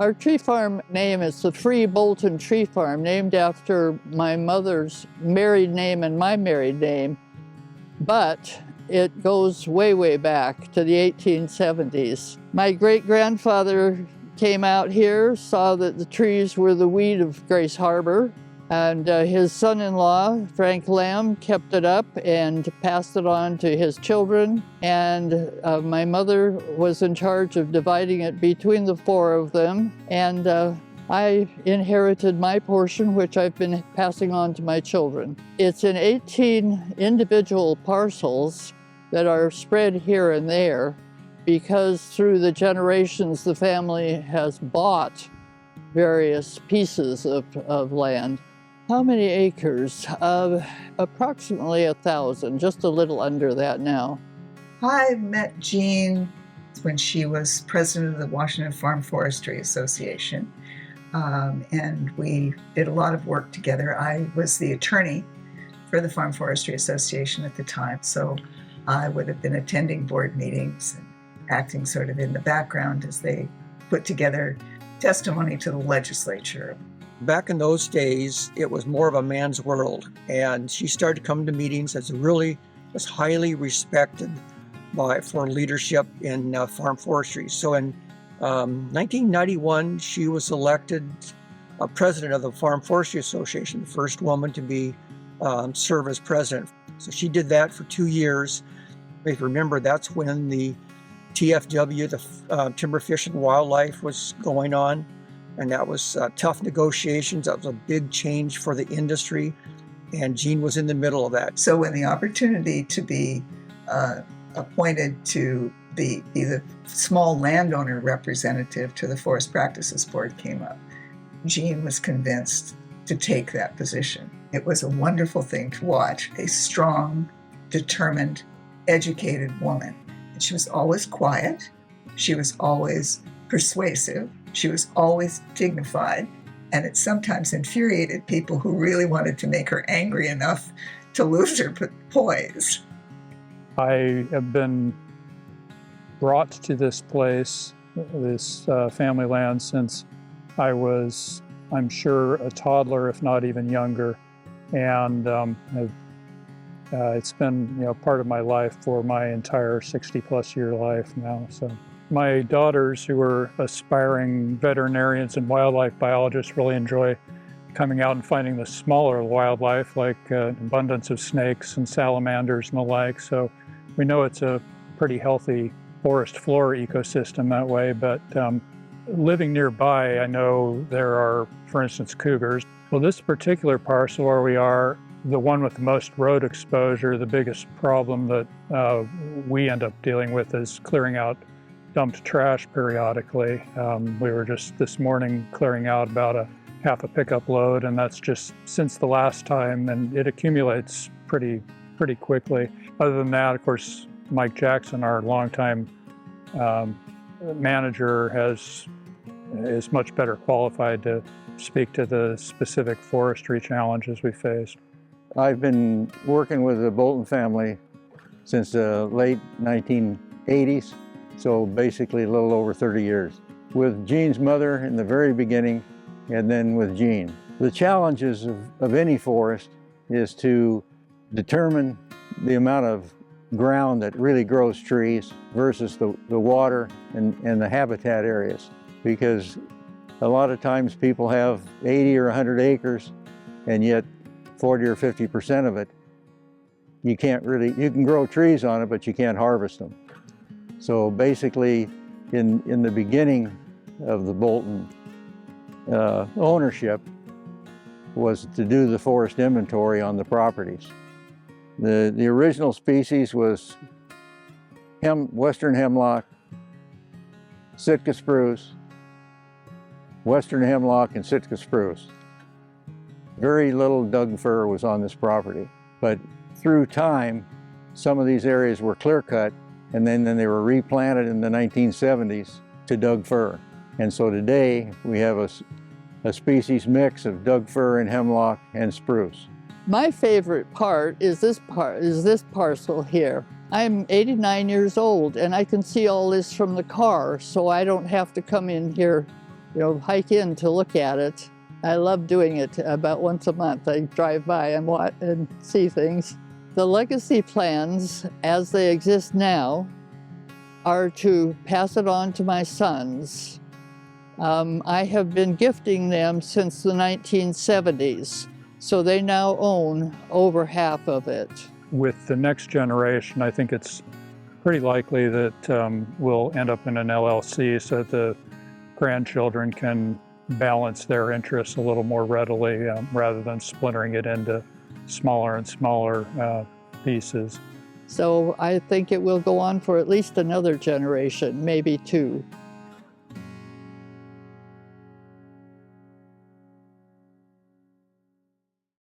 Our tree farm name is the Free Bolton Tree Farm, named after my mother's married name and my married name, but it goes way, way back to the 1870s. My great-grandfather came out here, saw that the trees were the weed of Grace Harbor, and his son-in-law, Frank Lamb, kept it up and passed it on to his children. And my mother was in charge of dividing it between the four of them. And I inherited my portion, which I've been passing on to my children. It's in 18 individual parcels that are spread here and there, because through the generations the family has bought various pieces of land. How many acres? Approximately 1,000, just a little under that now. I met Jean when she was president of the Washington Farm Forestry Association, and we did a lot of work together. I was the attorney for the Farm Forestry Association at the time, so I would have been attending board meetings and acting sort of in the background as they put together testimony to the legislature. Back in those days, it was more of a man's world, and she started to come to meetings as really was highly respected for leadership in farm forestry. So in 1991, she was elected president of the Farm Forestry Association, the first woman to serve as president. So she did that for 2 years. If you remember, that's when the TFW, the Timber, Fish, and Wildlife, was going on. And that was tough negotiations. That was a big change for the industry. And Jean was in the middle of that. So when the opportunity to be appointed to be the small landowner representative to the Forest Practices Board came up, Jean was convinced to take that position. It was a wonderful thing to watch, a strong, determined, educated woman. And she was always quiet. She was always persuasive. She was always dignified, and it sometimes infuriated people who really wanted to make her angry enough to lose her poise. I have been brought to this place, this family land, since I was, I'm sure, a toddler, if not even younger. And it's been, part of my life for my entire 60-plus year life now. So my daughters, who are aspiring veterinarians and wildlife biologists, really enjoy coming out and finding the smaller wildlife, like abundance of snakes and salamanders and the like. So we know it's a pretty healthy forest floor ecosystem that way. But living nearby, I know there are, for instance, cougars. Well, this particular parcel where we are, the one with the most road exposure, the biggest problem that we end up dealing with is clearing out dumped trash periodically. We were just this morning clearing out about a half a pickup load, and that's just since the last time, and it accumulates pretty quickly. Other than that, of course, Mike Jackson, our longtime manager, is much better qualified to speak to the specific forestry challenges we faced. I've been working with the Bolton family since the late 1980s. So basically a little over 30 years. With Jean's mother in the very beginning, and then with Jean. The challenges of any forest is to determine the amount of ground that really grows trees versus the water and the habitat areas. Because a lot of times people have 80 or 100 acres, and yet 40 or 50% of it, you can grow trees on it, but you can't harvest them. So basically, in the beginning of the Bolton ownership was to do the forest inventory on the properties. The original species was western hemlock, Sitka spruce, western hemlock, and Sitka spruce. Very little Doug fir was on this property, but through time, some of these areas were clear-cut, and then they were replanted in the 1970s to Doug fir. And so today we have a species mix of Doug fir and hemlock and spruce. My favorite part is this parcel here. I'm 89 years old and I can see all this from the car, so I don't have to come in here hike in to look at it. I love doing it about once a month. I drive by and watch and see things. The legacy plans, as they exist now, are to pass it on to my sons. I have been gifting them since the 1970s, so they now own over half of it. With the next generation, I think it's pretty likely that we'll end up in an LLC so that the grandchildren can balance their interests a little more readily rather than splintering it into smaller and smaller pieces. So I think it will go on for at least another generation, maybe two.